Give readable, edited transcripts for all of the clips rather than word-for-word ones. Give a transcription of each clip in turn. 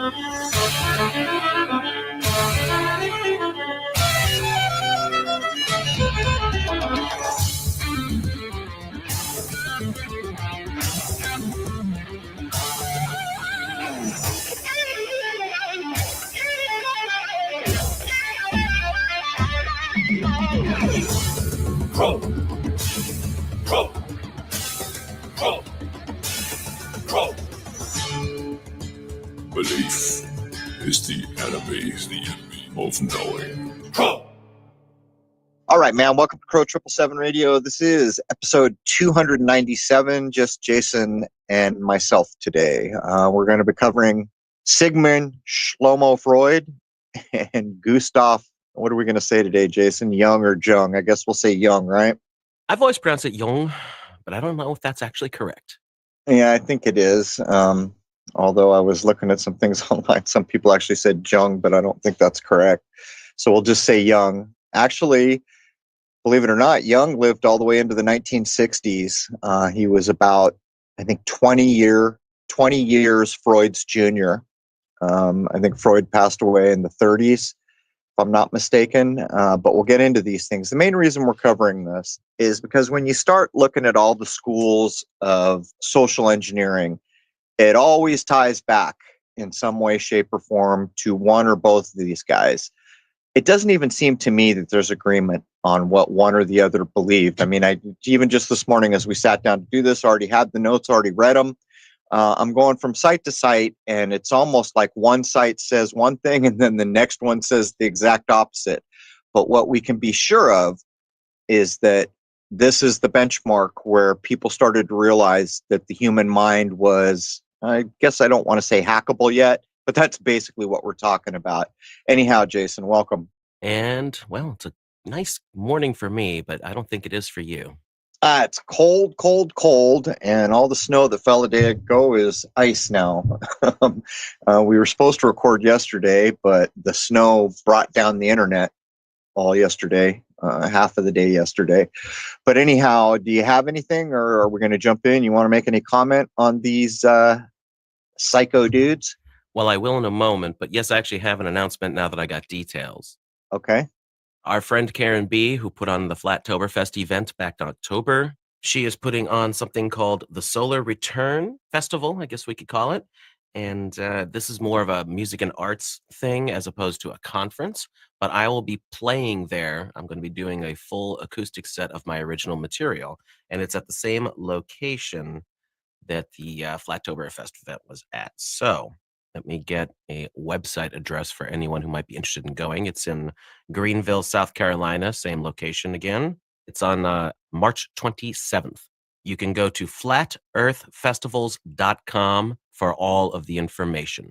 Belief is the enemy of knowing. All right, man. Welcome to Crow 777 Radio. This is episode 297. Just Jason and myself today. We're going to be covering Sigmund Shlomo Freud and Gustav. What are we going to say today, Jason? Jung or Jung? I guess we'll say Jung, right? I've always pronounced it Jung, but I don't know if that's actually correct. Yeah, I think it is. Although I was looking at some things online, some people actually said Jung, but I don't think that's correct. So we'll just say Jung. Actually, believe it or not, Jung lived all the way into the 1960s. He was about, I think, 20 years Freud's junior. I think Freud passed away in the 30s, if I'm not mistaken. But we'll get into these things. The main reason we're covering this is because when you start looking at all the schools of social engineering, it always ties back in some way, shape, or form to one or both of these guys. It doesn't even seem to me that there's agreement on what one or the other believed. I mean, even just this morning as we sat down to do this, already had the notes, already read them. I'm going from site to site, and it's almost like one site says one thing and then the next one says the exact opposite. But what we can be sure of is that this is the benchmark where people started to realize that the human mind was, I guess I don't want to say hackable yet, but that's basically what we're talking about. Anyhow, Jason, welcome. And, well, it's a nice morning for me, but I don't think it is for you. It's cold, cold, cold, and all the snow that fell a day ago is ice now. We were supposed to record yesterday, but the snow brought down the internet all yesterday, half of the day yesterday. But anyhow, do you have anything, or are we going to jump in? You want to make any comment on these psycho dudes? Well, I will in a moment, but yes, I actually have an announcement now that I got details. Okay. Our friend Karen B., who put on the Flattoberfest event back in October, she is putting on something called the Solar Return Festival, I guess we could call it. And this is more of a music and arts thing as opposed to a conference. But I will be playing there. I'm going to be doing a full acoustic set of my original material. And it's at the same location that the Flattoberfest event was at. So let me get a website address for anyone who might be interested in going. It's in Greenville, South Carolina, same location again. It's on March 27th. You can go to flatearthfestivals.com for all of the information.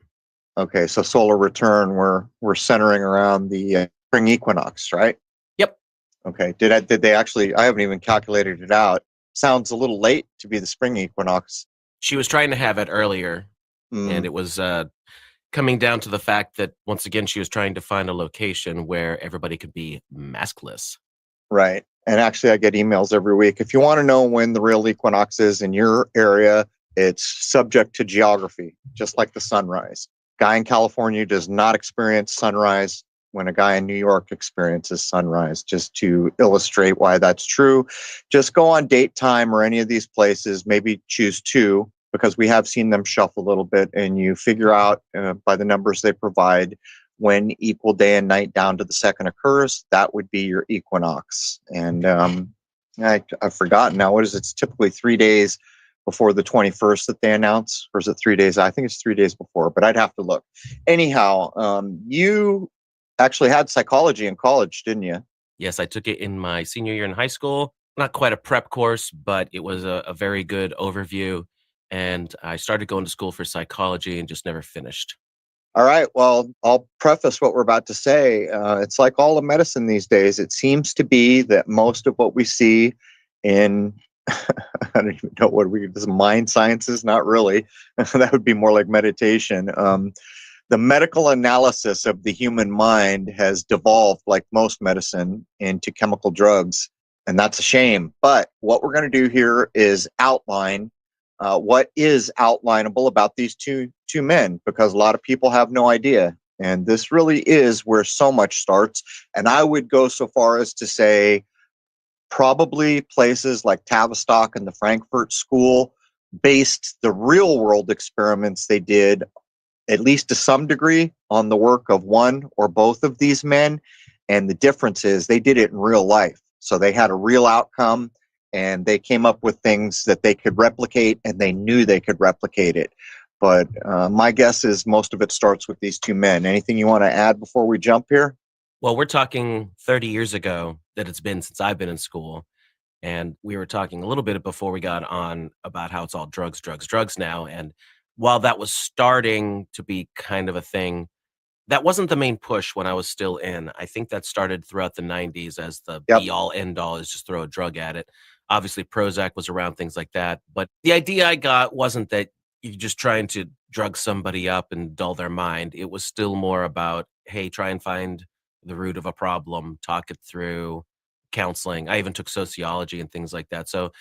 Okay, so solar return, we're centering around the spring equinox, right? Yep. Okay. Did they actually? I haven't even calculated it out. Sounds a little late to be the spring equinox. She was trying to have it earlier, and it was coming down to the fact that, once again, she was trying to find a location where everybody could be maskless. Right. And actually, I get emails every week. If you want to know when the real equinox is in your area, it's subject to geography, just like the sunrise. Guy in California does not experience sunrise when a guy in New York experiences sunrise. Just to illustrate why that's true, just go on Date Time or any of these places, maybe choose two, because we have seen them shuffle a little bit, and you figure out by the numbers they provide when equal day and night down to the second occurs. That would be your equinox. And I've forgotten now. What is it? It's typically 3 days before the 21st that they announce, or is it 3 days? I think it's 3 days before, but I'd have to look. Anyhow, you actually had psychology in college, didn't you? Yes, I took it in my senior year in high school. Not quite a prep course, but it was a very good overview. And I started going to school for psychology and just never finished. All right. Well, I'll preface what we're about to say. It's like all of medicine these days. It seems to be that most of what we see in, I don't even know what this mind sciences, not really. That would be more like meditation. The medical analysis of the human mind has devolved, like most medicine, into chemical drugs. And that's a shame. But what we're going to do here is outline what is outlineable about these two men, because a lot of people have no idea. And this really is where so much starts. And I would go so far as to say probably places like Tavistock and the Frankfurt School based the real world experiments they did, at least to some degree, on the work of one or both of these men. And the difference is they did it in real life. So they had a real outcome and they came up with things that they could replicate, and they knew they could replicate it. But my guess is most of it starts with these two men. Anything you want to add before we jump here? Well, we're talking 30 years ago that it's been since I've been in school. And we were talking a little bit before we got on about how it's all drugs, drugs, drugs now. And while that was starting to be kind of a thing, that wasn't the main push when I was still in. I think that started throughout the 90s as the Yep. be all end all is just throw a drug at it. Obviously, Prozac was around, things like that. But the idea I got wasn't that you're just trying to drug somebody up and dull their mind. It was still more about, hey, try and find the root of a problem, talk it through, counseling. I even took sociology and things like that. So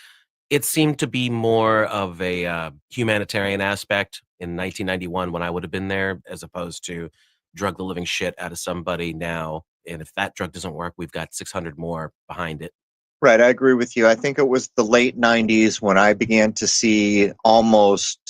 it seemed to be more of a humanitarian aspect in 1991 when I would have been there, as opposed to drug the living shit out of somebody now. And if that drug doesn't work, we've got 600 more behind it. Right, I agree with you. I think it was the late 90s when I began to see almost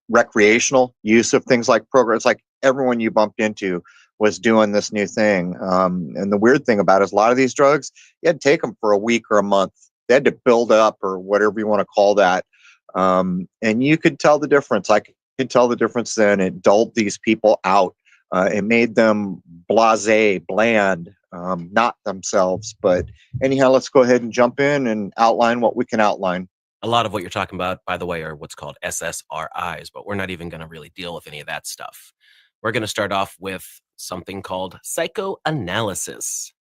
recreational use of things like programs. Like everyone you bumped into was doing this new thing. And the weird thing about it is a lot of these drugs, you had to take them for a week or a month. They had to build up, or whatever you want to call that. And you could tell the difference. I could tell the difference then. It dulled these people out. It made them blasé, bland, not themselves. But anyhow, let's go ahead and jump in and outline what we can outline. A lot of what you're talking about, by the way, are what's called SSRIs, but we're not even going to really deal with any of that stuff. We're going to start off with something called psychoanalysis.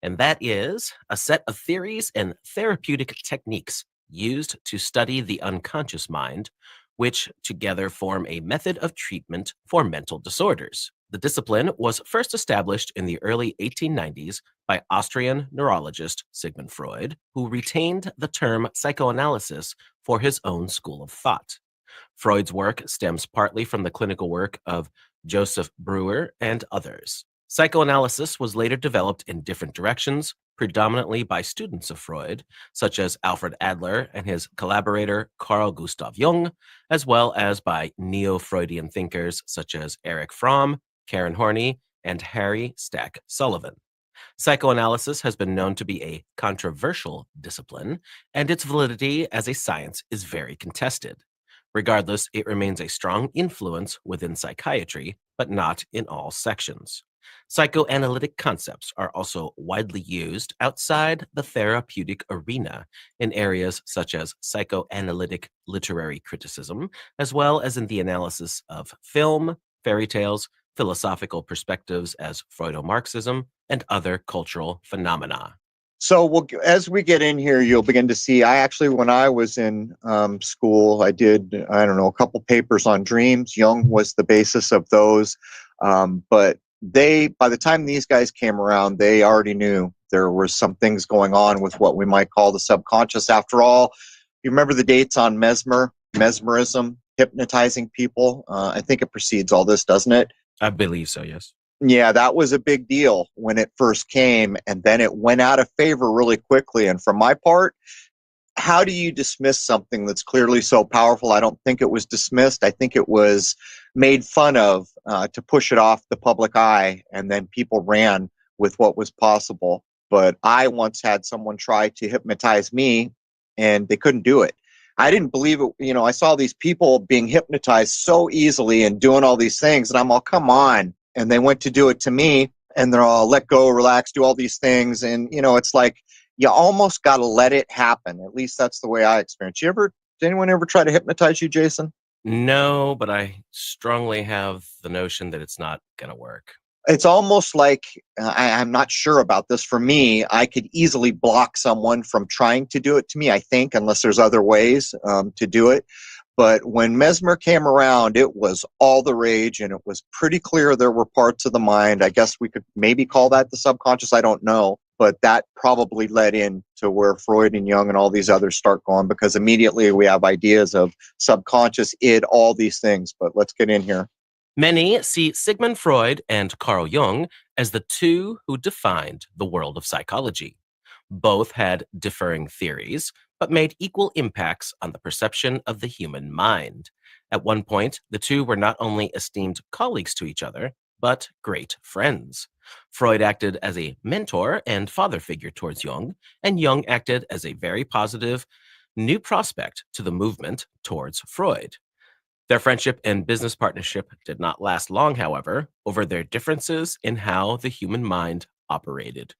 And that is a set of theories and therapeutic techniques used to study the unconscious mind, which together form a method of treatment for mental disorders. The discipline was first established in the early 1890s by Austrian neurologist Sigmund Freud, who retained the term psychoanalysis for his own school of thought. Freud's work stems partly from the clinical work of Joseph Breuer and others. Psychoanalysis was later developed in different directions, predominantly by students of Freud, such as Alfred Adler and his collaborator Carl Gustav Jung, as well as by neo-Freudian thinkers such as Erich Fromm, Karen Horney, and Harry Stack Sullivan. Psychoanalysis has been known to be a controversial discipline, and its validity as a science is very contested. Regardless, it remains a strong influence within psychiatry, but not in all sections. Psychoanalytic concepts are also widely used outside the therapeutic arena in areas such as psychoanalytic literary criticism, as well as in the analysis of film, fairy tales, philosophical perspectives as Freudo-Marxism, and other cultural phenomena. So as we get in here, you'll begin to see, when I was in school, I did, a couple papers on dreams. Jung was the basis of those. But by the time these guys came around, they already knew there were some things going on with what we might call the subconscious. After all, you remember the dates on mesmerism, hypnotizing people? I think it precedes all this, doesn't it? I believe so, yes. Yeah, that was a big deal when it first came, and then it went out of favor really quickly. And for my part, how do you dismiss something that's clearly so powerful? I don't think it was dismissed. I think it was made fun of to push it off the public eye, and then people ran with what was possible. But I once had someone try to hypnotize me, and they couldn't do it. I didn't believe it. I saw these people being hypnotized so easily and doing all these things, and I'm all, come on. And they went to do it to me, and they're all, let go, relax, do all these things. And, it's like, you almost got to let it happen. At least that's the way I experienced. Did anyone ever try to hypnotize you, Jason? No, but I strongly have the notion that it's not going to work. It's almost like, I'm not sure about this. For me, I could easily block someone from trying to do it to me, I think, unless there's other ways to do it. But when Mesmer came around, it was all the rage, and it was pretty clear there were parts of the mind. I guess we could maybe call that the subconscious. I don't know. but that probably led in to where Freud and Jung and all these others start going, because immediately we have ideas of subconscious, id, all these things. But let's get in here. Many see Sigmund Freud and Carl Jung as the two who defined the world of psychology. Both had differing theories, but made equal impacts on the perception of the human mind. At one point, the two were not only esteemed colleagues to each other, but great friends. Freud acted as a mentor and father figure towards Jung, and Jung acted as a very positive new prospect to the movement towards Freud. Their friendship and business partnership did not last long, however, over their differences in how the human mind operated.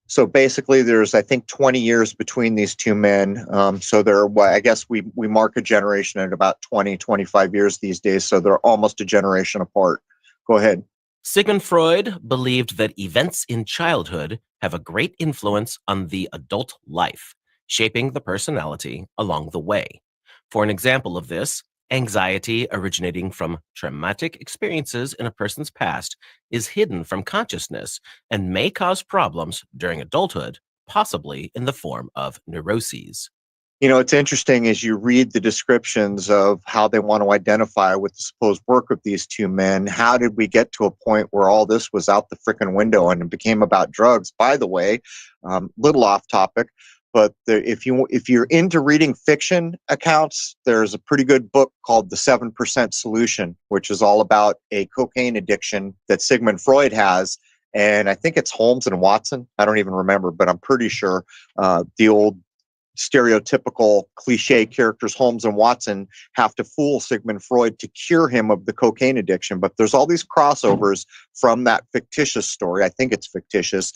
So basically, there's, I think, 20 years between these two men. So they're, well, I guess we mark a generation at about 20, 25 years these days. So they're almost a generation apart. Go ahead. Sigmund Freud believed that events in childhood have a great influence on the adult life, shaping the personality along the way. For an example of this, anxiety originating from traumatic experiences in a person's past is hidden from consciousness and may cause problems during adulthood, possibly in the form of neuroses. It's interesting as you read the descriptions of how they want to identify with the supposed work of these two men. How did we get to a point where all this was out the frickin' window and it became about drugs? By the way, little off topic, but if you're into reading fiction accounts, there's a pretty good book called The 7% Solution, which is all about a cocaine addiction that Sigmund Freud has. And I think it's Holmes and Watson. I don't even remember, but I'm pretty sure the old stereotypical cliche characters Holmes and Watson have to fool Sigmund Freud to cure him of the cocaine addiction. But there's all these crossovers from that fictitious story, I think it's fictitious,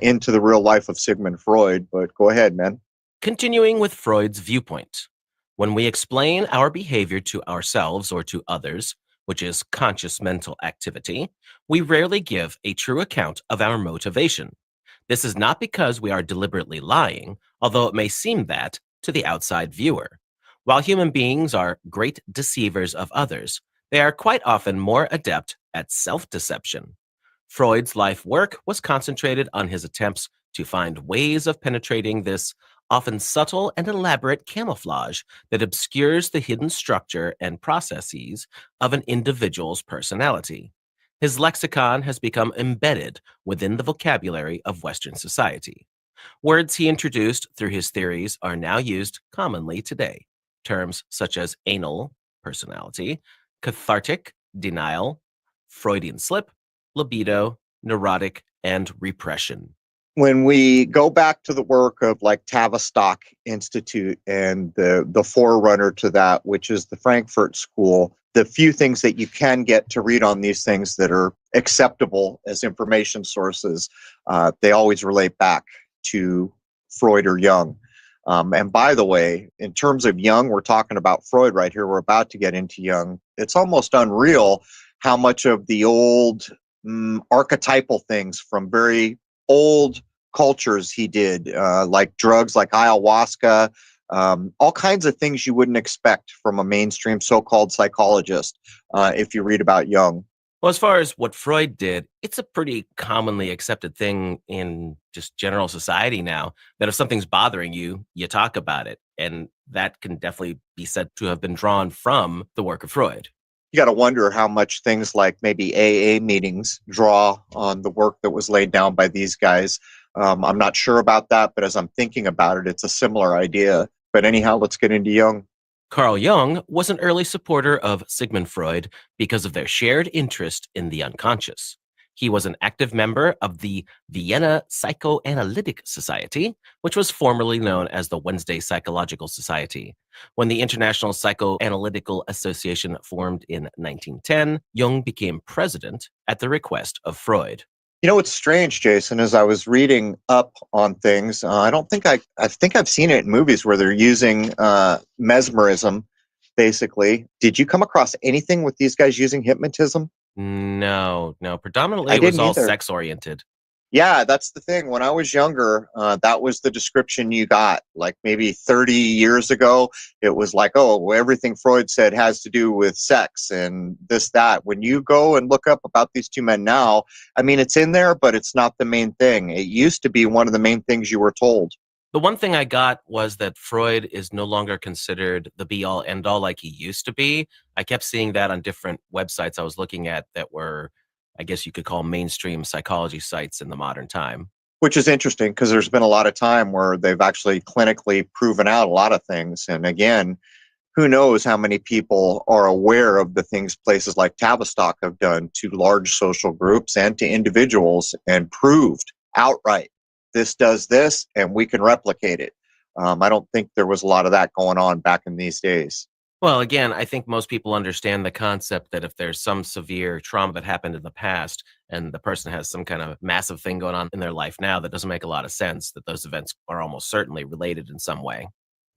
into the real life of Sigmund Freud. But go ahead, man. Continuing with Freud's viewpoint, when we explain our behavior to ourselves or to others, which is conscious mental activity, we rarely give a true account of our motivation. This is not because we are deliberately lying, although it may seem that to the outside viewer. While human beings are great deceivers of others, they are quite often more adept at self-deception. Freud's life work was concentrated on his attempts to find ways of penetrating this often subtle and elaborate camouflage that obscures the hidden structure and processes of an individual's personality. His lexicon has become embedded within the vocabulary of Western society. Words he introduced through his theories are now used commonly today. Terms such as anal, personality, cathartic, denial, Freudian slip, libido, neurotic, and repression. When we go back to the work of like Tavistock Institute and the forerunner to that, which is the Frankfurt School, the few things that you can get to read on these things that are acceptable as information sources, they always relate back to Freud or Jung. And by the way, in terms of Jung, we're talking about Freud right here. We're about to get into Jung. It's almost unreal how much of the old archetypal things from very old cultures he did, like drugs, like ayahuasca, all kinds of things you wouldn't expect from a mainstream so-called psychologist if you read about Jung. Well, as far as what Freud did, it's a pretty commonly accepted thing in just general society now that if something's bothering you, you talk about it. And that can definitely be said to have been drawn from the work of Freud. You got to wonder how much things like maybe AA meetings draw on the work that was laid down by these guys. I'm not sure about that, but as I'm thinking about it, it's a similar idea. But anyhow, let's get into Jung. Carl Jung was an early supporter of Sigmund Freud because of their shared interest in the unconscious. He was an active member of the Vienna Psychoanalytic Society, which was formerly known as the Wednesday Psychological Society. When the International Psychoanalytical Association formed in 1910, Jung became president at the request of Freud. You know what's strange, Jason, as I was reading up on things, I think I've seen it in movies where they're using mesmerism, basically. Did you come across anything with these guys using hypnotism? No. Predominantly I it was didn't all either. sex-oriented. Yeah, that's the thing. When I was younger, that was the description you got. Like maybe 30 years ago, it was like, oh, well, everything Freud said has to do with sex and this, that. When you go and look up about these two men now, I mean, it's in there, but it's not the main thing. It used to be one of the main things you were told. The one thing I got was that Freud is no longer considered the be all end all like he used to be. I kept seeing that on different websites I was looking at that were, I guess you could call mainstream psychology sites in the modern time. Which is interesting because there's been a lot of time where they've actually clinically proven out a lot of things. And again, who knows how many people are aware of the things places like Tavistock have done to large social groups and to individuals and proved outright this does this and we can replicate it. I don't think there was a lot of that going on back in these days. Well, again, I think most people understand the concept that if there's some severe trauma that happened in the past and the person has some kind of massive thing going on in their life now, that doesn't make a lot of sense, that those events are almost certainly related in some way.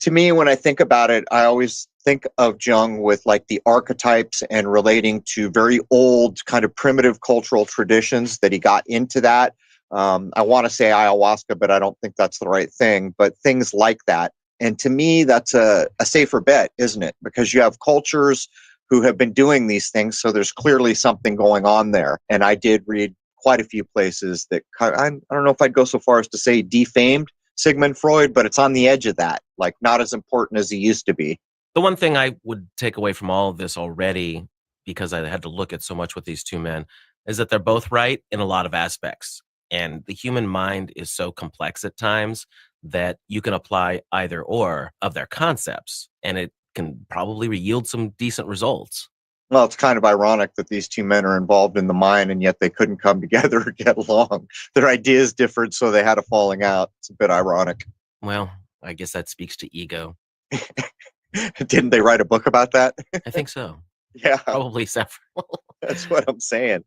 To me, when I think about it, I always think of Jung with like the archetypes and relating to very old kind of primitive cultural traditions that he got into that. I want to say ayahuasca, but I don't think that's the right thing, but things like that. And to me, that's a safer bet, isn't it? Because you have cultures who have been doing these things. So there's clearly something going on there. And I did read quite a few places that I don't know if I'd go so far as to say defamed Sigmund Freud, but it's on the edge of that, like not as important as he used to be. The one thing I would take away from all of this already, because I had to look at so much with these two men, is that they're both right in a lot of aspects. And the human mind is so complex at times that you can apply either or of their concepts, and it can probably yield some decent results. Well, it's kind of ironic that these two men are involved in the mind and yet they couldn't come together or get along. Their ideas differed, so they had a falling out. It's a bit ironic. Well, I guess that speaks to ego. Didn't they write a book about that? I think so. Yeah, Probably several. that's what I'm saying.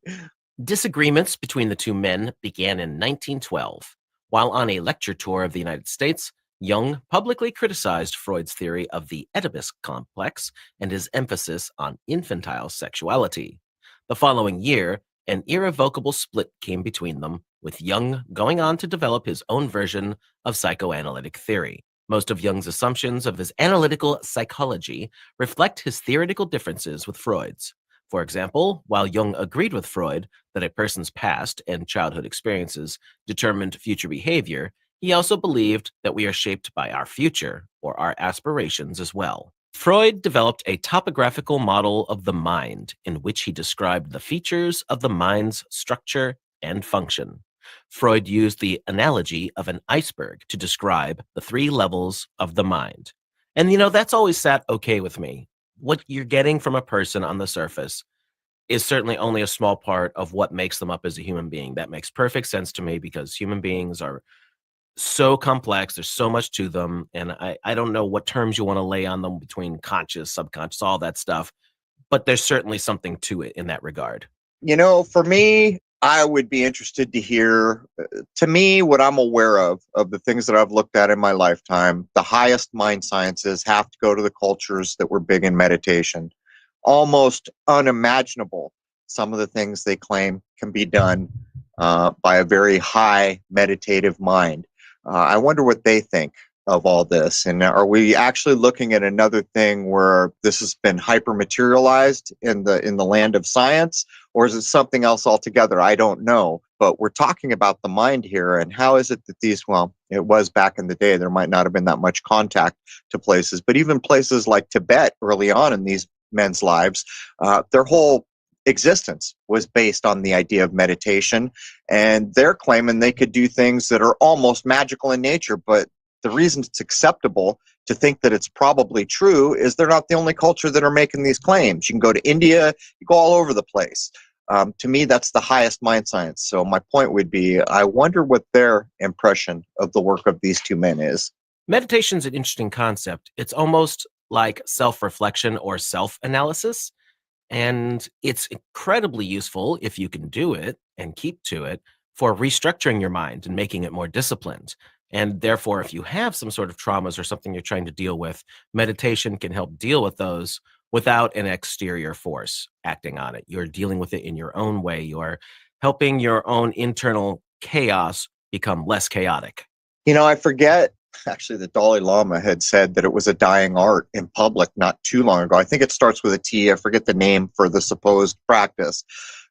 Disagreements between the two men began in 1912. While on a lecture tour of the United States, Jung publicly criticized Freud's theory of the Oedipus complex and his emphasis on infantile sexuality. The following year, an irrevocable split came between them, with Jung going on to develop his own version of psychoanalytic theory. Most of Jung's assumptions of his analytical psychology reflect his theoretical differences with Freud's. For example, while Jung agreed with Freud that a person's past and childhood experiences determined future behavior, he also believed that we are shaped by our future, or our aspirations as well. Freud developed a topographical model of the mind in which he described the features of the mind's structure and function. Freud used the analogy of an iceberg to describe the three levels of the mind. And that's always sat okay with me. What you're getting from a person on the surface is certainly only a small part of what makes them up as a human being. That makes perfect sense to me because human beings are so complex. There's so much to them. And I don't know what terms you want to lay on them between conscious, subconscious, all that stuff. But there's certainly something to it in that regard. For me, I would be interested to hear, to me, what I'm aware of the things that I've looked at in my lifetime, the highest mind sciences have to go to the cultures that were big in meditation. Almost unimaginable. Some of the things they claim can be done by a very high meditative mind. I wonder what they think of all this. And are we actually looking at another thing where this has been hyper materialized in the land of science, or is it something else altogether? I don't know. But we're talking about the mind here, and how is it that it was back in the day, there might not have been that much contact to places, but even places like Tibet early on in these men's lives, their whole existence was based on the idea of meditation, and they're claiming they could do things that are almost magical in nature, but the reason it's acceptable to think that it's probably true is they're not the only culture that are making these claims. You can go to India, you go all over the place. To me, that's the highest mind science. So my point would be, I wonder what their impression of the work of these two men is. Meditation is an interesting concept. It's almost like self-reflection or self-analysis. And it's incredibly useful if you can do it and keep to it for restructuring your mind and making it more disciplined. And therefore, if you have some sort of traumas or something you're trying to deal with, meditation can help deal with those without an exterior force acting on it. You're dealing with it in your own way. You're helping your own internal chaos become less chaotic? I forget. Actually, the Dalai Lama had said that it was a dying art in public not too long ago. I think it starts with a T. I forget the name for the supposed practice.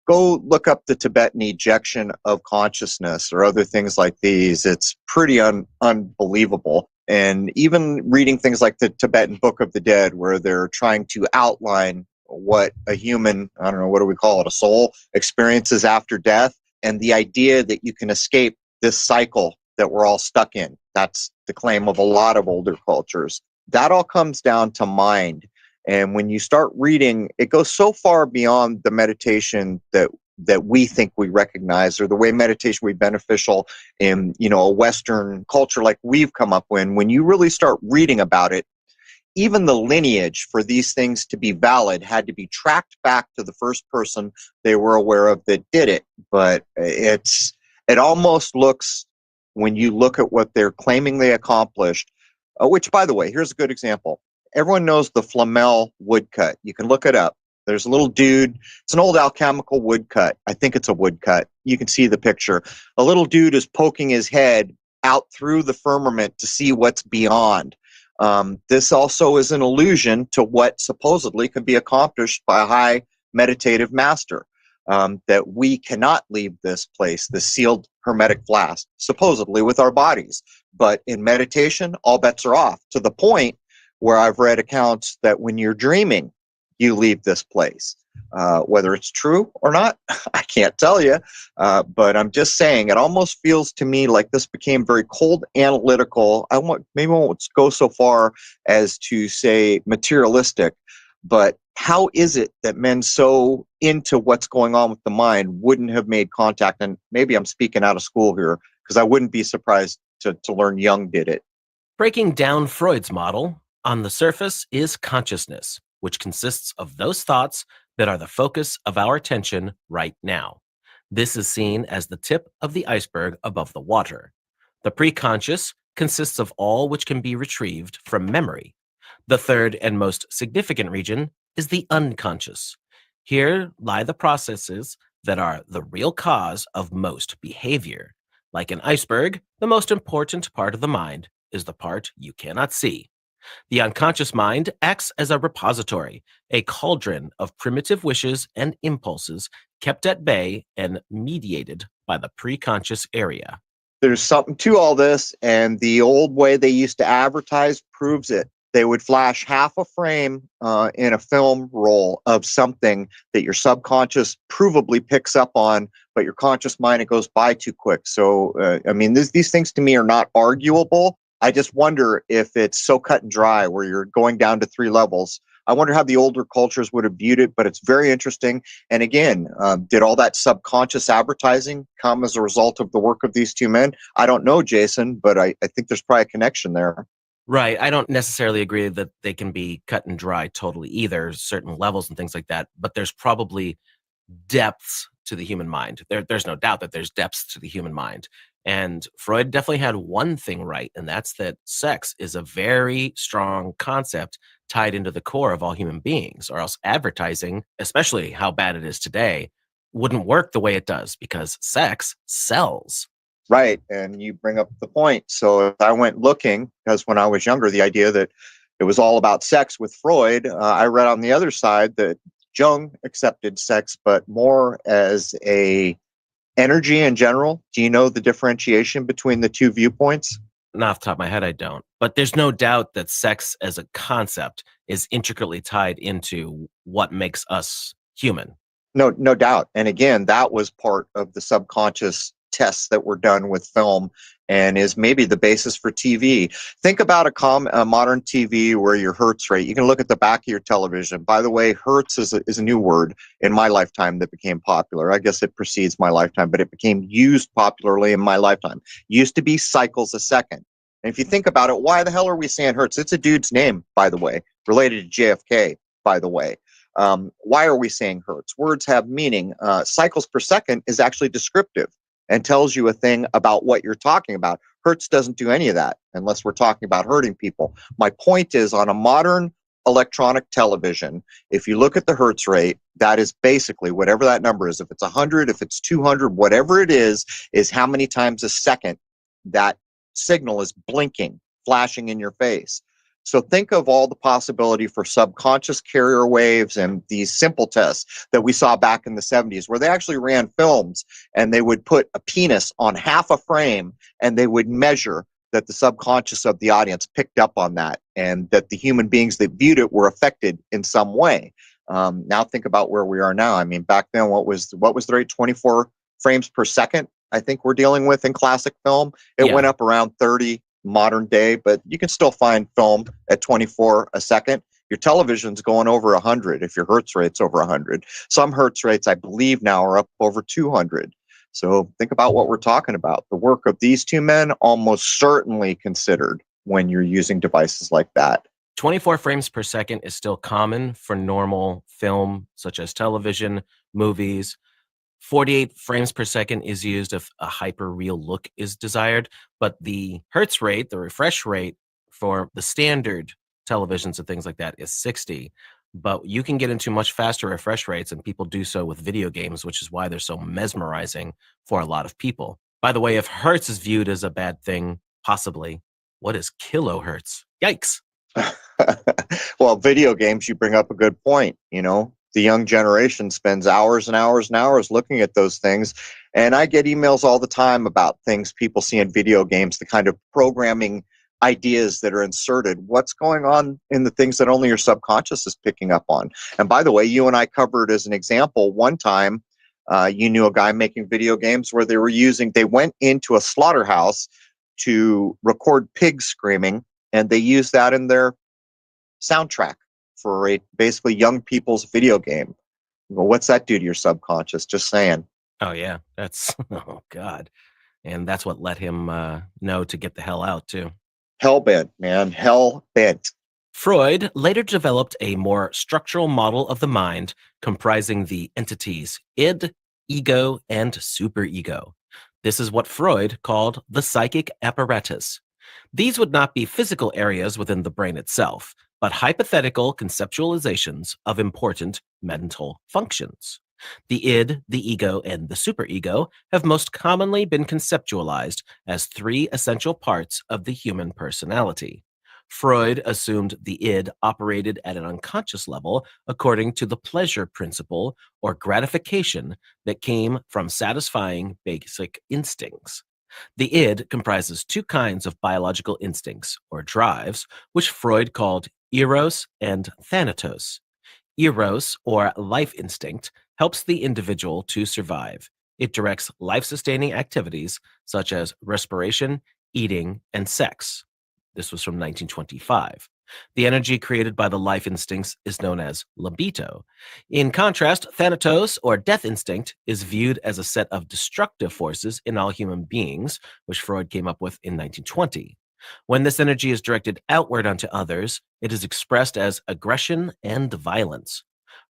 Go look up the Tibetan ejection of consciousness or other things like these. It's pretty unbelievable. And even reading things like the Tibetan Book of the Dead, where they're trying to outline what a human, I don't know, what do we call it, a soul experiences after death, and the idea that you can escape this cycle that we're all stuck in. That's the claim of a lot of older cultures. That all comes down to mind. And when you start reading, it goes so far beyond the meditation that we think we recognize, or the way meditation would be beneficial in, a Western culture like we've come up with. When you really start reading about it, even the lineage for these things to be valid had to be tracked back to the first person they were aware of that did it. But it almost looks, when you look at what they're claiming they accomplished, which, by the way, here's a good example. Everyone knows the Flamel woodcut. You can look it up. There's a little dude. It's an old alchemical woodcut. I think it's a woodcut. You can see the picture. A little dude is poking his head out through the firmament to see what's beyond. This also is an allusion to what supposedly can be accomplished by a high meditative master. That we cannot leave this place, this sealed hermetic flask, supposedly with our bodies. But in meditation, all bets are off, to the point where I've read accounts that when you're dreaming, you leave this place. Whether it's true or not, I can't tell you. But I'm just saying, it almost feels to me like this became very cold analytical. Maybe I won't go so far as to say materialistic, but how is it that men so into what's going on with the mind wouldn't have made contact? And maybe I'm speaking out of school here, because I wouldn't be surprised to learn Jung did it. Breaking down Freud's model, on the surface is consciousness, which consists of those thoughts that are the focus of our attention right now. This is seen as the tip of the iceberg above the water. The preconscious consists of all which can be retrieved from memory. The third and most significant region is the unconscious. Here lie the processes that are the real cause of most behavior. Like an iceberg, the most important part of the mind is the part you cannot see. The unconscious mind acts as a repository, a cauldron of primitive wishes and impulses kept at bay and mediated by the preconscious area. There's something to all this, and the old way they used to advertise proves it. They would flash half a frame in a film roll of something that your subconscious provably picks up on, but your conscious mind, it goes by too quick. So, these things to me are not arguable. I just wonder if it's so cut and dry where you're going down to 3 levels. I wonder how the older cultures would have viewed it, but it's very interesting. And again, did all that subconscious advertising come as a result of the work of these two men? I don't know, Jason, but I think there's probably a connection there. Right. I don't necessarily agree that they can be cut and dry totally either, certain levels and things like that, but there's probably depths to the human mind. There's no doubt that there's depths to the human mind. And Freud definitely had one thing right, and that's that sex is a very strong concept tied into the core of all human beings, or else advertising, especially how bad it is today, wouldn't work the way it does, because sex sells. Right. And you bring up the point. So I went looking, because when I was younger, the idea that it was all about sex with Freud, I read on the other side that Jung accepted sex, but more as a energy in general. Do you know the differentiation between the two viewpoints? Not off the top of my head, I don't. But there's no doubt that sex as a concept is intricately tied into what makes us human. No doubt. And again, that was part of the subconscious tests that were done with film, and is maybe the basis for TV. Think about a modern TV where your hertz rate, you can look at the back of your television. By the way, hertz is a new word in my lifetime that became popular. I guess it precedes my lifetime, but it became used popularly in my lifetime. Used to be cycles a second. And if you think about it, why the hell are we saying hertz? It's a dude's name, by the way, related to JFK, by the way. Why are we saying hertz? Words have meaning. Cycles per second is actually descriptive and tells you a thing about what you're talking about. Hertz doesn't do any of that unless we're talking about hurting people. My point is, on a modern electronic television, if you look at the hertz rate, that is basically whatever that number is. If it's 100, if it's 200, whatever it is how many times a second that signal is blinking, flashing in your face. So think of all the possibility for subconscious carrier waves and these simple tests that we saw back in the 70s, where they actually ran films and they would put a penis on half a frame and they would measure that the subconscious of the audience picked up on that and that the human beings that viewed it were affected in some way. Now think about where we are now. I mean, back then, what was the rate? 24 frames per second, I think we're dealing with in classic film. It went up around 30 modern day, but you can still find film at 24 a second. Your television's going over 100 if your hertz rate's over 100. Some hertz rates, I believe, now are up over 200. So think about what we're talking about. The work of these two men almost certainly considered when you're using devices like that. 24 frames per second is still common for normal film, such as television, movies. 48 frames per second is used if a hyper-real look is desired, but the hertz rate, the refresh rate for the standard televisions and things like that is 60. But you can get into much faster refresh rates, and people do so with video games, which is why they're so mesmerizing for a lot of people. By the way, if hertz is viewed as a bad thing, possibly, what is kilohertz? Yikes. Well, video games, you bring up a good point. You know, the young generation spends hours and hours and hours looking at those things. And I get emails all the time about things people see in video games, the kind of programming ideas that are inserted. What's going on in the things that only your subconscious is picking up on? And by the way, you and I covered as an example, one time you knew a guy making video games where they went into a slaughterhouse to record pigs screaming, and they used that in their soundtrack for a basically young people's video game. Well, what's that do to your subconscious? Just saying. Oh, yeah. That's, oh, God. And that's what let him know to get the hell out, too. Hell-bent, man. Hell-bent. Freud later developed a more structural model of the mind comprising the entities id, ego, and superego. This is what Freud called the psychic apparatus. These would not be physical areas within the brain itself, but hypothetical conceptualizations of important mental functions. The id, the ego, and the superego have most commonly been conceptualized as three essential parts of the human personality. Freud assumed the id operated at an unconscious level according to the pleasure principle or gratification that came from satisfying basic instincts. The id comprises two kinds of biological instincts, or drives, which Freud called eros and thanatos. Eros, or life instinct, helps the individual to survive. It directs life-sustaining activities such as respiration, eating, and sex. This was from 1925. The energy created by the life instincts is known as libido. In contrast, thanatos, or death instinct, is viewed as a set of destructive forces in all human beings, which Freud came up with in 1920. When this energy is directed outward onto others, it is expressed as aggression and violence.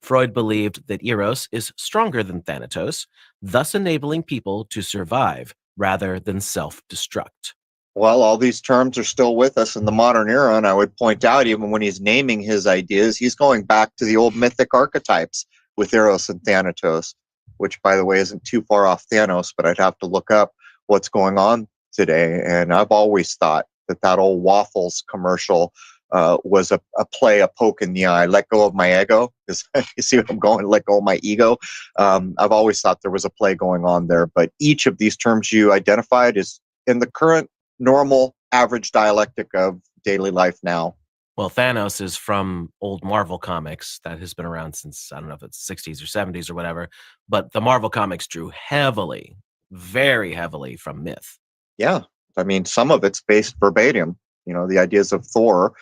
Freud believed that eros is stronger than thanatos, thus enabling people to survive rather than self-destruct. Well, all these terms are still with us in the modern era, and I would point out, even when he's naming his ideas, he's going back to the old mythic archetypes with Eros and Thanatos, which, by the way, isn't too far off Thanos, but I'd have to look up what's going on today. And I've always thought that old Waffles commercial was a play, a poke in the eye. Let go of my ego. You see what I'm going? Let go of my ego. I've always thought there was a play going on there, but each of these terms you identified is in the current normal average dialectic of daily life now. Well, Thanos is from old Marvel comics that has been around since, I don't know if it's 60s or 70s or whatever, but the Marvel comics drew heavily, very heavily from myth. Yeah. I mean, some of it's based verbatim. You know, the ideas of Thor.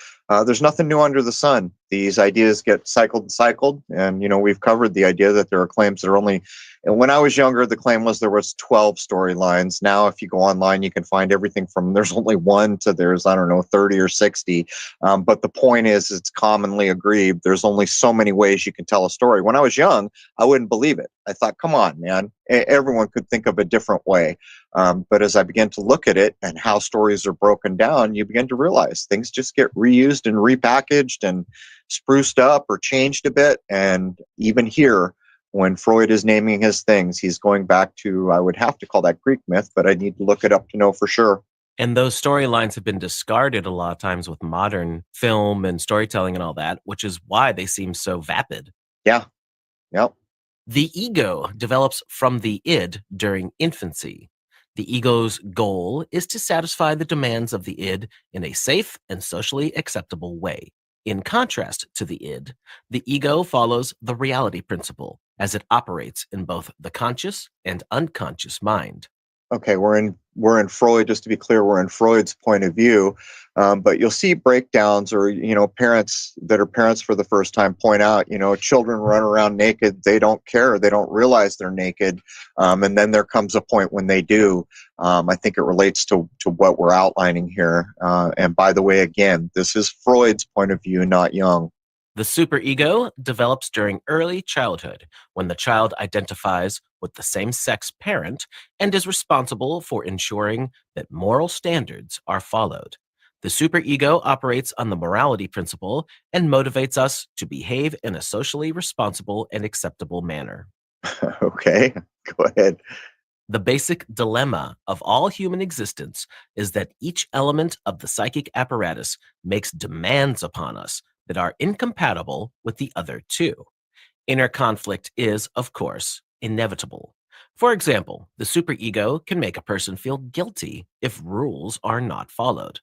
There's nothing new under the sun. These ideas get cycled and cycled. And, you know, we've covered the idea that there are claims that are only, and when I was younger, the claim was there was 12 storylines. Now, if you go online, you can find everything from there's only one to there's, I don't know, 30 or 60. But the point is, it's commonly agreed there's only so many ways you can tell a story. When I was young, I wouldn't believe it. I thought, come on, man, everyone could think of a different way. But as I began to look at it and how stories are broken down, you begin to realize things just get reused and repackaged and spruced up or changed a bit. And even here, when Freud is naming his things, he's going back to, I would have to call that Greek myth, but I need to look it up to know for sure. And those storylines have been discarded a lot of times with modern film and storytelling and all that, which is why they seem so vapid. Yeah. Yep. The ego develops from the id during infancy. The ego's goal is to satisfy the demands of the id in a safe and socially acceptable way. In contrast to the id, the ego follows the reality principle as it operates in both the conscious and unconscious mind. Okay, we're in Freud. Just to be clear, we're in Freud's point of view, but you'll see breakdowns, or parents that are parents for the first time point out, children run around naked. They don't care. They don't realize they're naked, and then there comes a point when they do. I think it relates to what we're outlining here. And by the way, again, this is Freud's point of view, not Jung. The superego develops during early childhood when the child identifies with the same-sex parent and is responsible for ensuring that moral standards are followed. The superego operates on the morality principle and motivates us to behave in a socially responsible and acceptable manner. Okay, go ahead. The basic dilemma of all human existence is that each element of the psychic apparatus makes demands upon us that are incompatible with the other two. Inner conflict is, of course, inevitable. For example, the superego can make a person feel guilty if rules are not followed.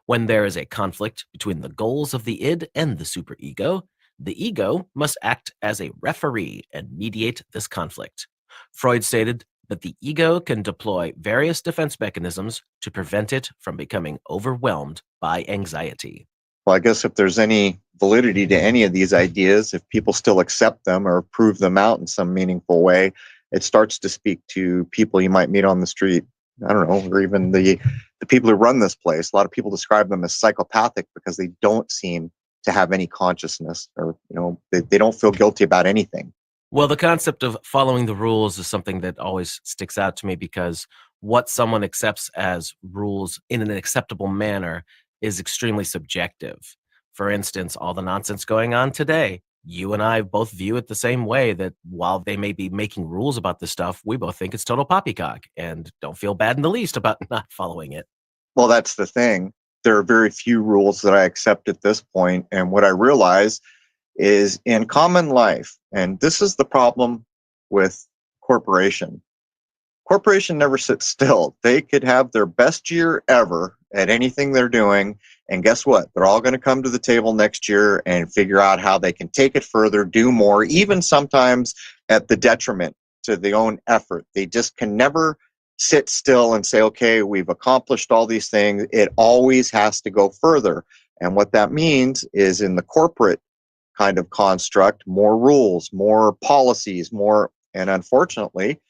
When there is a conflict between the goals of the id and the superego, the ego must act as a referee and mediate this conflict. Freud stated that the ego can deploy various defense mechanisms to prevent it from becoming overwhelmed by anxiety. Well, I guess if there's any validity to any of these ideas, if people still accept them or prove them out in some meaningful way, it starts to speak to people you might meet on the street. I don't know, or even the people who run this place. A lot of people describe them as psychopathic because they don't seem to have any consciousness, or they don't feel guilty about anything. Well, the concept of following the rules is something that always sticks out to me, because what someone accepts as rules in an acceptable manner is extremely subjective. For instance, all the nonsense going on today, you and I both view it the same way, that while they may be making rules about this stuff, we both think it's total poppycock and don't feel bad in the least about not following it. Well, that's the thing. There are very few rules that I accept at this point. And what I realize is, in common life, and this is the problem with corporation. Corporation never sits still. They could have their best year ever at anything they're doing. And guess what? They're all going to come to the table next year and figure out how they can take it further, do more, even sometimes at the detriment to their own effort. They just can never sit still and say, okay, we've accomplished all these things. It always has to go further. And what that means is, in the corporate kind of construct, more rules, more policies, more, and unfortunately,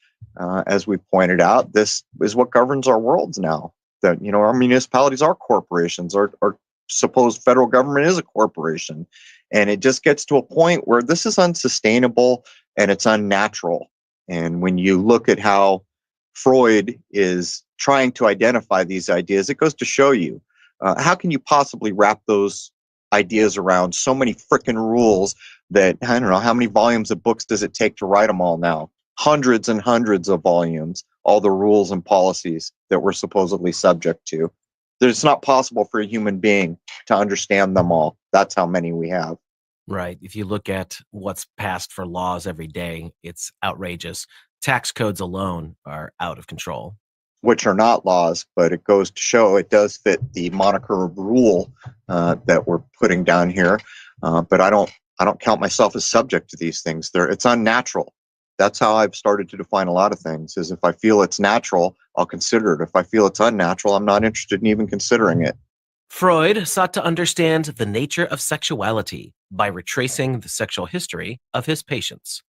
as we pointed out, this is what governs our worlds now. That, our municipalities are corporations, or supposed federal government is a corporation. And it just gets to a point where this is unsustainable and it's unnatural. And when you look at how Freud is trying to identify these ideas, it goes to show you, how can you possibly wrap those ideas around so many frickin' rules that, I don't know, how many volumes of books does it take to write them all now? Hundreds and hundreds of volumes, all the rules and policies that we're supposedly subject to. It's not possible for a human being to understand them all. That's how many we have. Right. If you look at what's passed for laws every day, it's outrageous. Tax codes alone are out of control. Which are not laws, but it goes to show it does fit the moniker of rule that we're putting down here. But I don't count myself as subject to these things. It's unnatural. That's how I've started to define a lot of things, is if I feel it's natural, I'll consider it. If I feel it's unnatural, I'm not interested in even considering it. Freud sought to understand the nature of sexuality by retracing the sexual history of his patients.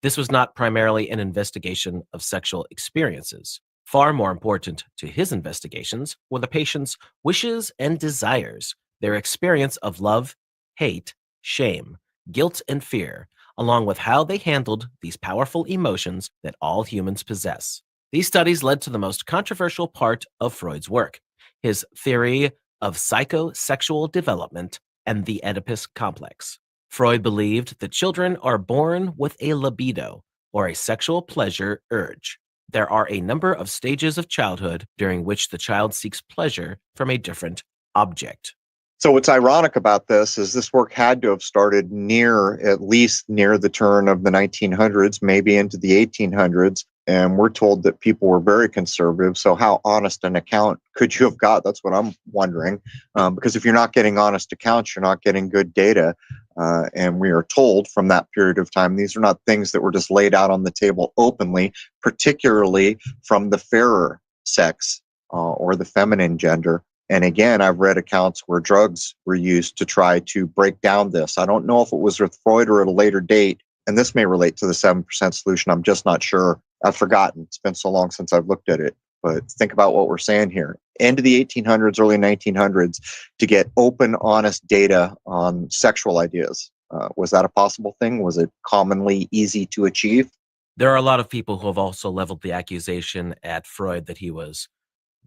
This was not primarily an investigation of sexual experiences. Far more important to his investigations were the patient's wishes and desires, their experience of love, hate, shame, guilt, and fear, along with how they handled these powerful emotions that all humans possess. These studies led to the most controversial part of Freud's work, his theory of psychosexual development and the Oedipus complex. Freud believed that children are born with a libido, or a sexual pleasure urge. There are a number of stages of childhood during which the child seeks pleasure from a different object. So what's ironic about this work had to have started at least near the turn of the 1900s, maybe into the 1800s. And we're told that people were very conservative. So how honest an account could you have got? That's what I'm wondering. Because if you're not getting honest accounts, you're not getting good data. And we are told from that period of time, these are not things that were just laid out on the table openly, particularly from the fairer sex or the feminine gender. And again, I've read accounts where drugs were used to try to break down this. I don't know if it was with Freud or at a later date, and this may relate to the 7% solution. I'm just not sure. I've forgotten. It's been so long since I've looked at it. But think about what we're saying here. End of the 1800s, early 1900s, to get open, honest data on sexual ideas. Was that a possible thing? Was it commonly easy to achieve? There are a lot of people who have also leveled the accusation at Freud that he was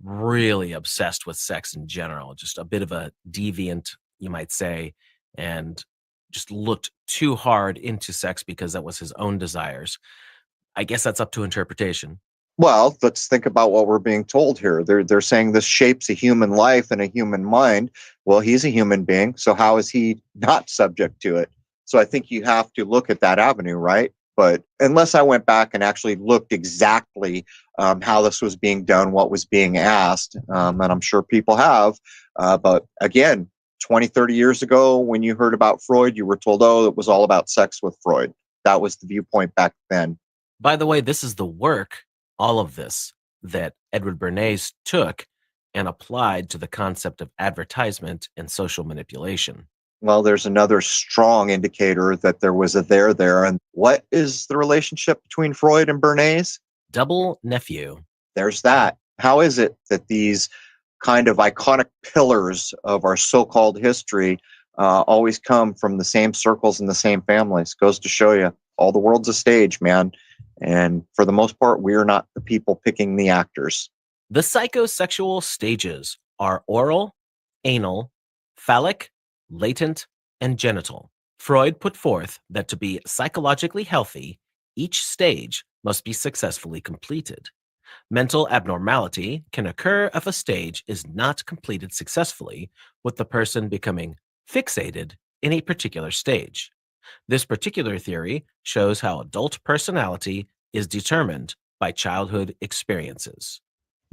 really obsessed with sex in general, just a bit of a deviant, you might say, and just looked too hard into sex because that was his own desires. I guess that's up to interpretation. Well, let's think about what we're being told here. They're saying this shapes a human life and a human mind. Well, he's a human being, so how is he not subject to it? So I think you have to look at that avenue, right? But unless I went back and actually looked exactly how this was being done, what was being asked, and I'm sure people have, but again, 20, 30 years ago, when you heard about Freud, you were told, oh, it was all about sex with Freud. That was the viewpoint back then. By the way, this is the work, all of this, that Edward Bernays took and applied to the concept of advertisement and social manipulation. Well, there's another strong indicator that there was a there. And what is the relationship between Freud and Bernays? Double nephew. There's that. How is it that these kind of iconic pillars of our so-called history always come from the same circles and the same families? Goes to show you, all the world's a stage, man. And for the most part, we are not the people picking the actors. The psychosexual stages are oral, anal, phallic, latent, and genital. Freud put forth that to be psychologically healthy, each stage must be successfully completed. Mental abnormality can occur if a stage is not completed successfully, with the person becoming fixated in a particular stage. This particular theory shows how adult personality is determined by childhood experiences.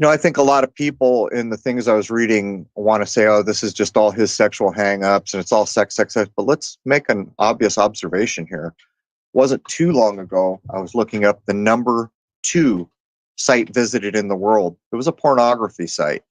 I think a lot of people in the things I was reading want to say, oh, this is just all his sexual hang-ups and it's all sex. But let's make an obvious observation here. Wasn't too long ago, I was looking up the number 2 site visited in the world. It was a pornography site.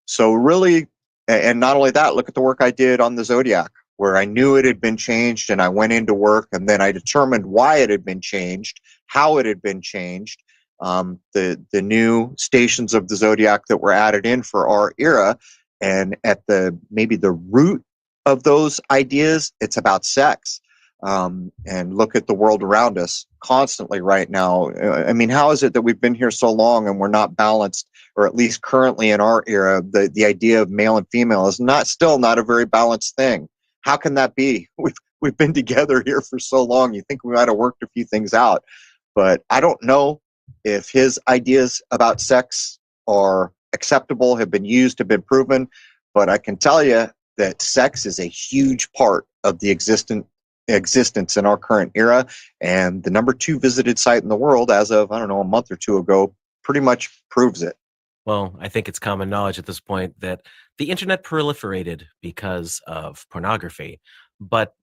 So really, and not only that, look at the work I did on the Zodiac, where I knew it had been changed and I went into work and then I determined why it had been changed, how it had been changed. The new stations of the Zodiac that were added in for our era, and at maybe the root of those ideas, it's about sex. And look at the world around us constantly right now. I mean, how is it that we've been here so long and we're not balanced, or at least currently in our era, the idea of male and female is still not a very balanced thing. How can that be? We've been together here for so long. You think we might have worked a few things out, but I don't know if his ideas about sex are acceptable, have been used, have been proven, but I can tell you that sex is a huge part of the existence in our current era. And the number 2 visited site in the world as of, a month or 2 ago, pretty much proves it. Well, I think it's common knowledge at this point that the internet proliferated because of pornography, but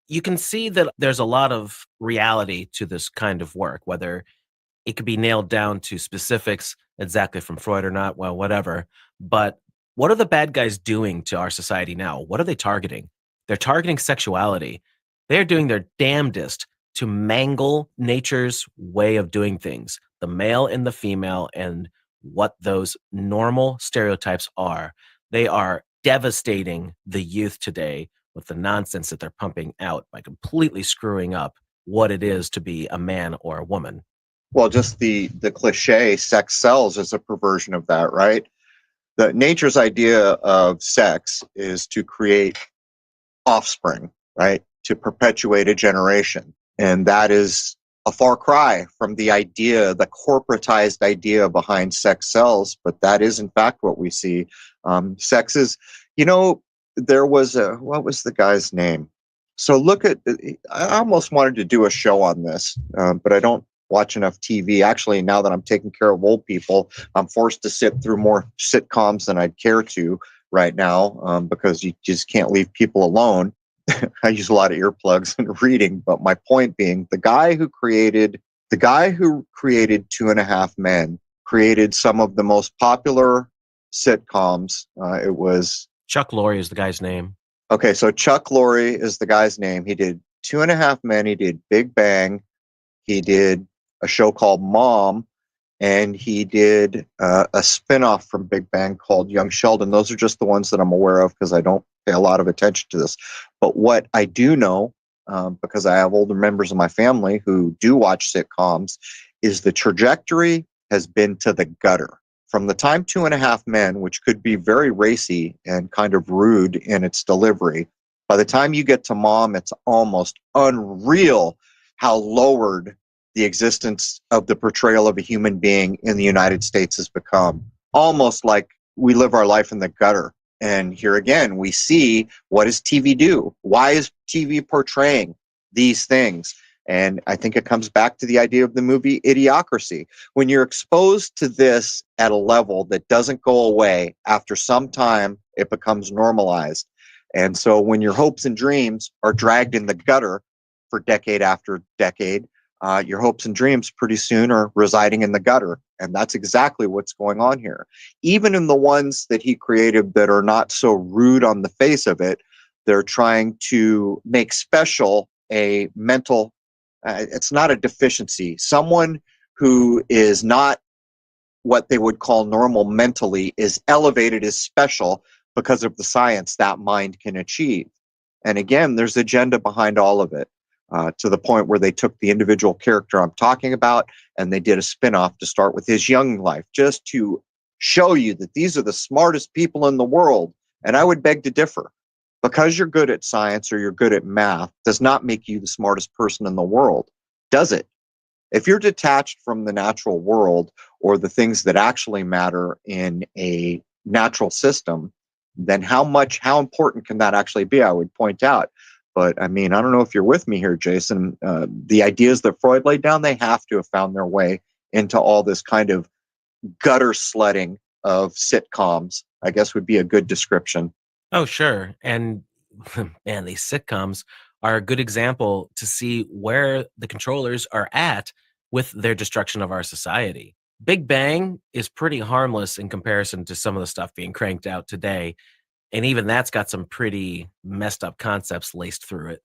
you can see that there's a lot of reality to this kind of work, whether it could be nailed down to specifics exactly from Freud or not, well, whatever. But what are the bad guys doing to our society now? What are they targeting? They're targeting sexuality. They're doing their damnedest to mangle nature's way of doing things, the male and the female, and what those normal stereotypes are. They are devastating the youth today with the nonsense that they're pumping out by completely screwing up what it is to be a man or a woman. Well, just the cliche, sex sells, is a perversion of that, right? The nature's idea of sex is to create offspring, right? to perpetuate a generation. And that is a far cry from the idea, the corporatized idea behind sex sells, but that is in fact what we see. Sex is, there was what was the guy's name? So I almost wanted to do a show on this, but I don't watch enough TV. Actually, now that I'm taking care of old people, I'm forced to sit through more sitcoms than I'd care to right now, because you just can't leave people alone. I use a lot of earplugs and reading, but my point being, the guy who created Two and a Half Men created some of the most popular sitcoms. It was Chuck Lorre is the guy's name. Okay, so Chuck Lorre is the guy's name. He did Two and a Half Men. He did Big Bang. He did a show called Mom, and he did a spinoff from Big Bang called Young Sheldon. Those are just the ones that I'm aware of because I don't pay a lot of attention to this. But what I do know, because I have older members of my family who do watch sitcoms, is the trajectory has been to the gutter. From the time Two and a Half Men, which could be very racy and kind of rude in its delivery, by the time you get to Mom, it's almost unreal how lowered the existence of the portrayal of a human being in the United States has become. Almost like we live our life in the gutter. And here again, we see, what does TV do? Why is TV portraying these things? And I think it comes back to the idea of the movie Idiocracy. When you're exposed to this at a level that doesn't go away, after some time, it becomes normalized. And so when your hopes and dreams are dragged in the gutter for decade after decade, your hopes and dreams pretty soon are residing in the gutter. And that's exactly what's going on here. Even in the ones that he created that are not so rude on the face of it, they're trying to make special a mental, it's not a deficiency. Someone who is not what they would call normal mentally is elevated as special because of the science that mind can achieve. And again, there's agenda behind all of it. To the point where they took the individual character I'm talking about and they did a spinoff to start with his young life, just to show you that these are the smartest people in the world. And I would beg to differ. Because you're good at science or you're good at math does not make you the smartest person in the world, does it? If you're detached from the natural world or the things that actually matter in a natural system, then how important can that actually be? I would point out. But I mean, I don't know if you're with me here, Jason. The ideas that Freud laid down, they have to have found their way into all this kind of gutter sledding of sitcoms, I guess would be a good description. Oh, sure. And man, these sitcoms are a good example to see where the controllers are at with their destruction of our society. Big Bang is pretty harmless in comparison to some of the stuff being cranked out today. And even that's got some pretty messed up concepts laced through it.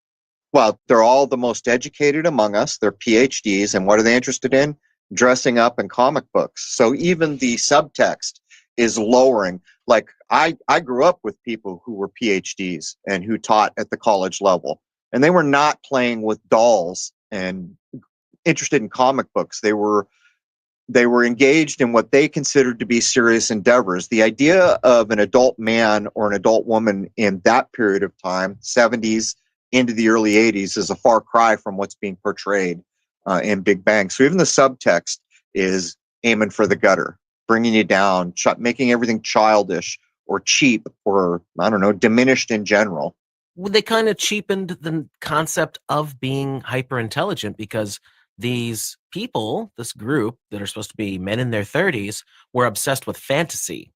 Well, they're all the most educated among us. They're PhDs. And what are they interested in? Dressing up in comic books. So even the subtext is lowering. Like I grew up with people who were PhDs and who taught at the college level. And they were not playing with dolls and interested in comic books. They were engaged in what they considered to be serious endeavors. The idea of an adult man or an adult woman in that period of time, 70s into the early 80s, is a far cry from what's being portrayed in Big Bang. So even the subtext is aiming for the gutter, bringing you down, making everything childish or cheap or, I don't know, diminished in general. Well, they kind of cheapened the concept of being hyper intelligent because these people, this group that are supposed to be men in their 30s, were obsessed with fantasy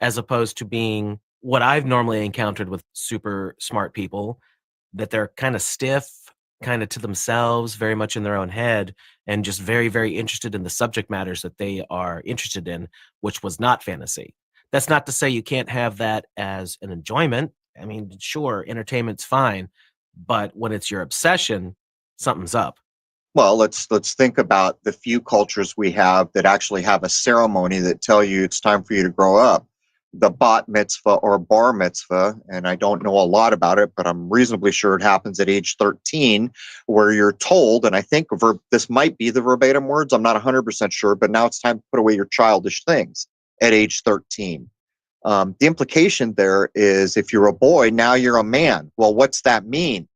as opposed to being what I've normally encountered with super smart people, that they're kind of stiff, kind of to themselves, very much in their own head, and just very, very interested in the subject matters that they are interested in, which was not fantasy. That's not to say you can't have that as an enjoyment. I mean, sure, entertainment's fine, but when it's your obsession, something's up. Well, let's think about the few cultures we have that actually have a ceremony that tell you it's time for you to grow up. The bat mitzvah or bar mitzvah, and I don't know a lot about it, but I'm reasonably sure it happens at age 13, where you're told, and I think this might be the verbatim words, I'm not 100% sure, but now it's time to put away your childish things at age 13. The implication there is if you're a boy, now you're a man. Well, what's that mean?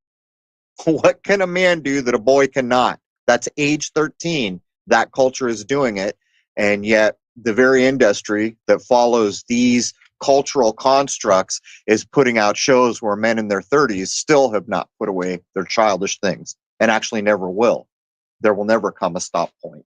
What can a man do that a boy cannot? That's age 13. That culture is doing it. And yet the very industry that follows these cultural constructs is putting out shows where men in their 30s still have not put away their childish things and actually never will. There will never come a stop point.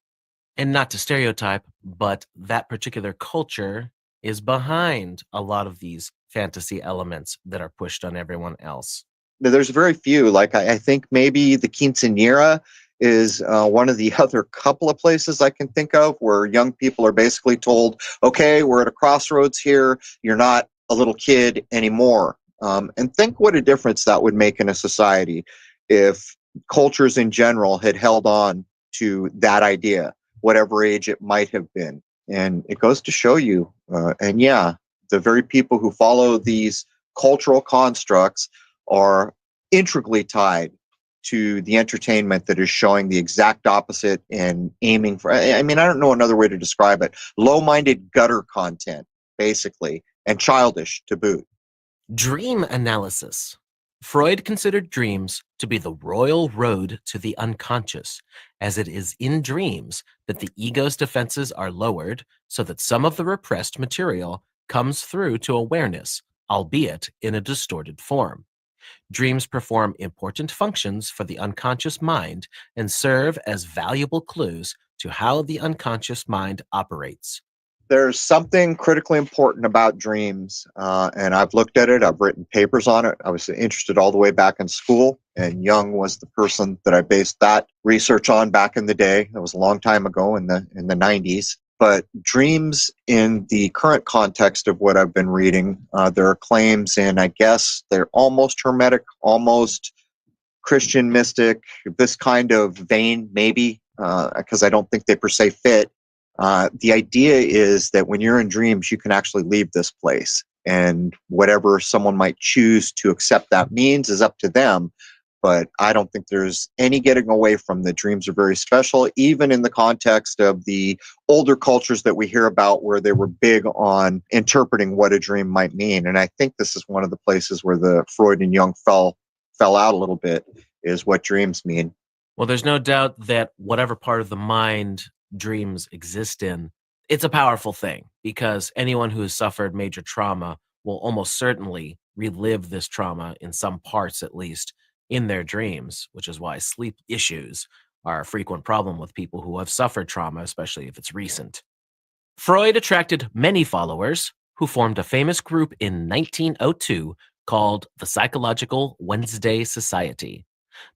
And not to stereotype, but that particular culture is behind a lot of these fantasy elements that are pushed on everyone else. There's very few. Like I think maybe the quinceanera is one of the other couple of places I can think of where young people are basically told, okay, we're at a crossroads here. You're not a little kid anymore. And think what a difference that would make in a society if cultures in general had held on to that idea, whatever age it might have been. And it goes to show you, and yeah, the very people who follow these cultural constructs are intricately tied to the entertainment that is showing the exact opposite and aiming for, I mean, I don't know another way to describe it, low-minded gutter content, basically, and childish to boot. Dream analysis. Freud considered dreams to be the royal road to the unconscious, as it is in dreams that the ego's defenses are lowered so that some of the repressed material comes through to awareness, albeit in a distorted form. Dreams perform important functions for the unconscious mind and serve as valuable clues to how the unconscious mind operates. There's something critically important about dreams, and I've looked at it. I've written papers on it. I was interested all the way back in school, and Jung was the person that I based that research on back in the day. That was a long time ago in the 90s. But dreams, in the current context of what I've been reading, there are claims, and I guess they're almost hermetic, almost Christian mystic, this kind of vein, maybe, because I don't think they per se fit. The idea is that when you're in dreams, you can actually leave this place. And whatever someone might choose to accept that means is up to them. But I don't think there's any getting away from the dreams are very special, even in the context of the older cultures that we hear about where they were big on interpreting what a dream might mean. And I think this is one of the places where the Freud and Jung fell out a little bit, is what dreams mean. Well, there's no doubt that whatever part of the mind dreams exist in, it's a powerful thing because anyone who has suffered major trauma will almost certainly relive this trauma in some parts, at least, in their dreams, which is why sleep issues are a frequent problem with people who have suffered trauma, especially if it's recent. Freud attracted many followers who formed a famous group in 1902 called the Psychological Wednesday Society.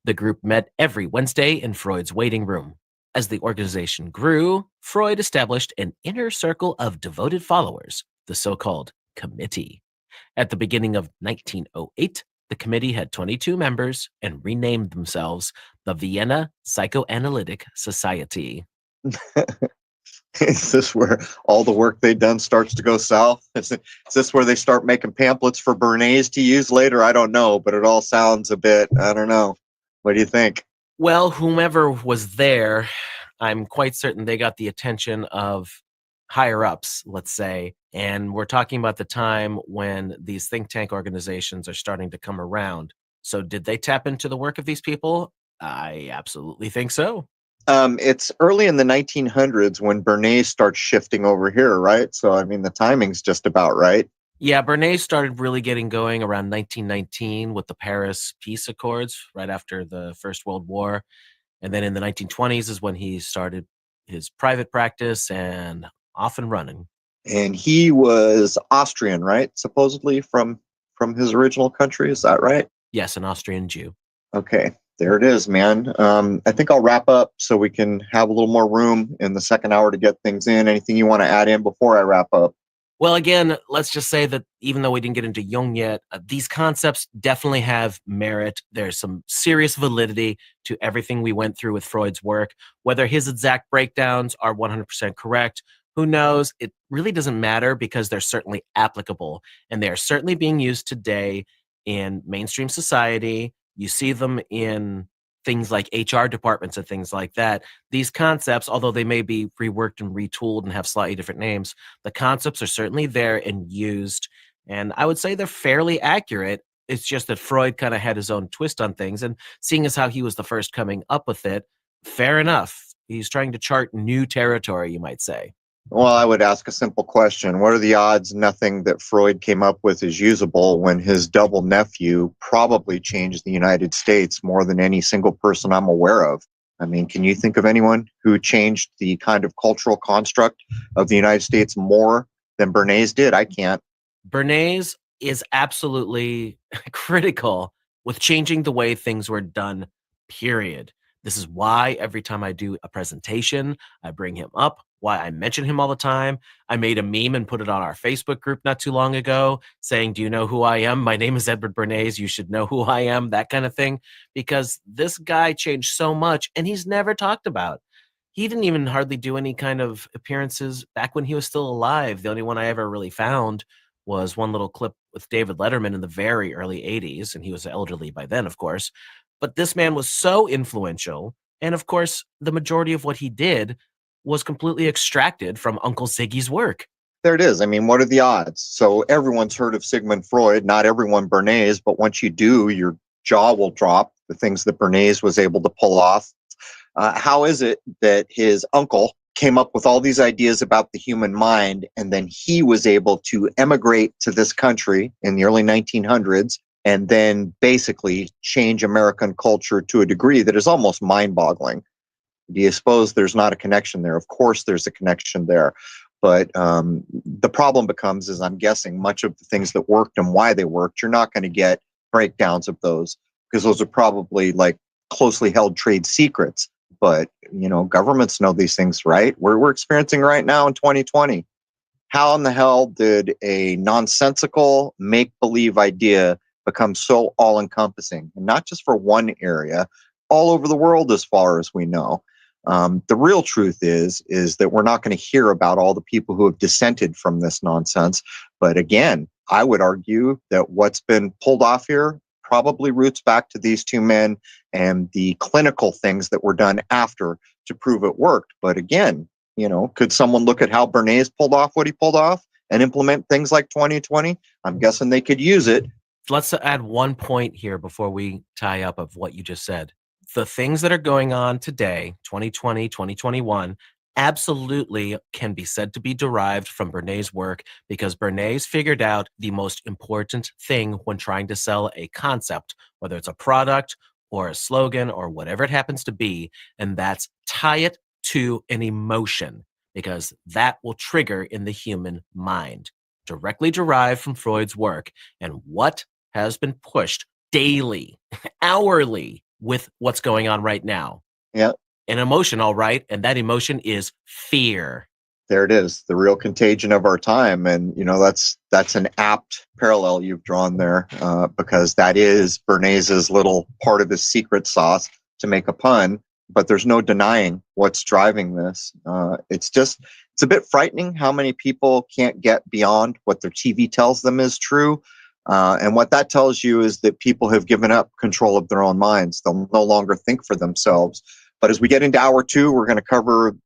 The group met every Wednesday in Freud's waiting room. As the organization grew, Freud established an inner circle of devoted followers, the so-called committee. At the beginning of 1908, the committee had 22 members and renamed themselves the Vienna Psychoanalytic Society. Is this where all the work they've done starts to go south? Is this where they start making pamphlets for Bernays to use later? I don't know, but it all sounds a bit, I don't know. What do you think? Well, whomever was there, I'm quite certain they got the attention of higher ups, let's say. And we're talking about the time when these think tank organizations are starting to come around. So did they tap into the work of these people? I absolutely think so. It's early in the 1900s when Bernays starts shifting over here, right? So, I mean, the timing's just about right. Yeah, Bernays started really getting going around 1919 with the Paris Peace Accords right after the First World War. And then in the 1920s is when he started his private practice and off and running. And he was Austrian, right? Supposedly from his original country. Is that right? Yes, an Austrian Jew. Okay, there it is, man. I think I'll wrap up so we can have a little more room in the second hour to get things in. Anything you want to add in before I wrap up? Well, again, let's just say that even though we didn't get into Jung yet, these concepts definitely have merit. There's some serious validity to everything we went through with Freud's work. Whether his exact breakdowns are 100% correct, who knows? It really doesn't matter because they're certainly applicable, and they are certainly being used today in mainstream society. You see them in things like HR departments and things like that. These concepts, although they may be reworked and retooled and have slightly different names, the concepts are certainly there and used. And I would say they're fairly accurate It's just that Freud kind of had his own twist on things. And seeing as how he was the first coming up with it, fair enough. He's trying to chart new territory, you might say. Well, I would ask a simple question. What are the odds nothing that Freud came up with is usable when his double nephew probably changed the United States more than any single person I'm aware of? I mean, can you think of anyone who changed the kind of cultural construct of the United States more than Bernays did? I can't. Bernays is absolutely critical with changing the way things were done, period. This is why every time I do a presentation, I bring him up, why I mention him all the time. I made a meme and put it on our Facebook group not too long ago saying, do you know who I am? My name is Edward Bernays. You should know who I am, that kind of thing, because this guy changed so much and he's never talked about. He didn't even hardly do any kind of appearances back when he was still alive. The only one I ever really found was one little clip with David Letterman in the very early 80s, and he was elderly by then, of course. But this man was so influential, and of course, the majority of what he did was completely extracted from Uncle Ziggy's work. There it is. I mean, what are the odds? So everyone's heard of Sigmund Freud, not everyone Bernays, but once you do, your jaw will drop, the things that Bernays was able to pull off. How is it that his uncle came up with all these ideas about the human mind, and then he was able to emigrate to this country in the early 1900s and then basically change American culture to a degree that is almost mind-boggling? Do you suppose there's not a connection there? Of course there's a connection there. But the problem becomes, is I'm guessing much of the things that worked and why they worked, you're not going to get breakdowns of those, because those are probably like closely held trade secrets. But, you know, governments know these things, right? We're experiencing right now in 2020. How in the hell did a nonsensical make-believe idea become so all-encompassing? And not just for one area, all over the world as far as we know. The real truth is that we're not going to hear about all the people who have dissented from this nonsense. But again, I would argue that what's been pulled off here probably roots back to these two men and the clinical things that were done after to prove it worked. But again, you know, could someone look at how Bernays pulled off what he pulled off and implement things like 2020? I'm guessing they could use it. Let's add one point here before we tie up of what you just said. The things that are going on today, 2020, 2021, absolutely can be said to be derived from Bernays' work, because Bernays figured out the most important thing when trying to sell a concept, whether it's a product or a slogan or whatever it happens to be, and that's tie it to an emotion, because that will trigger in the human mind, directly derived from Freud's work. And what has been pushed daily, hourly, with what's going on right now? Yeah. An emotion, all right. And that emotion is fear. There it is, the real contagion of our time. And, you know, that's an apt parallel you've drawn there, because that is Bernays's little part of his secret sauce, to make a pun. But there's no denying what's driving this. It's a bit frightening how many people can't get beyond what their TV tells them is true. And what that tells you is that people have given up control of their own minds. They'll no longer think for themselves. But as we get into hour two, we're going to cover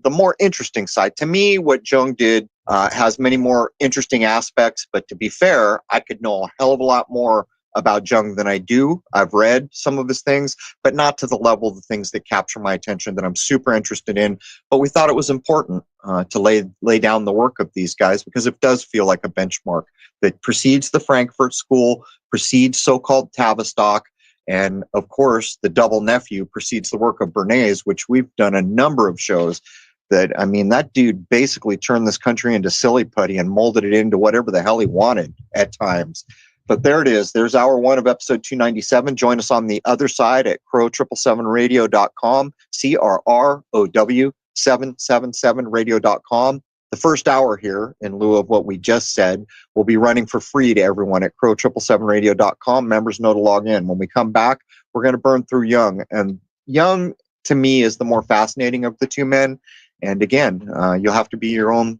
the more interesting side. To me, what Jung did has many more interesting aspects. But to be fair, I could know a hell of a lot more about Jung than I do. I've read some of his things, but not to the level of the things that capture my attention that I'm super interested in. But we thought it was important to lay down the work of these guys, because it does feel like a benchmark that precedes the Frankfurt School, precedes so-called Tavistock, and of course, the double nephew precedes the work of Bernays, which we've done a number of shows. That, I mean, that dude basically turned this country into silly putty and molded it into whatever the hell he wanted at times. But there it is. There's hour one of episode 297. Join us on the other side at crow777radio.com, CRROW 777radio.com. The first hour here, in lieu of what we just said, will be running for free to everyone at crow777radio.com. Members know to log in. When we come back, we're going to burn through Jung. And Jung, to me, is the more fascinating of the two men. And again, you'll have to be your own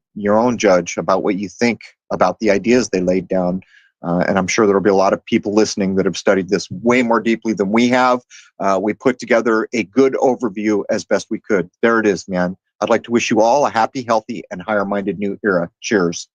judge about what you think about the ideas they laid down. And I'm sure there'll be a lot of people listening that have studied this way more deeply than we have. We put together a good overview as best we could. There it is, man. I'd like to wish you all a happy, healthy, and higher-minded new era. Cheers.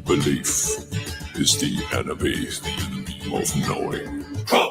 Belief is the enemy of knowing.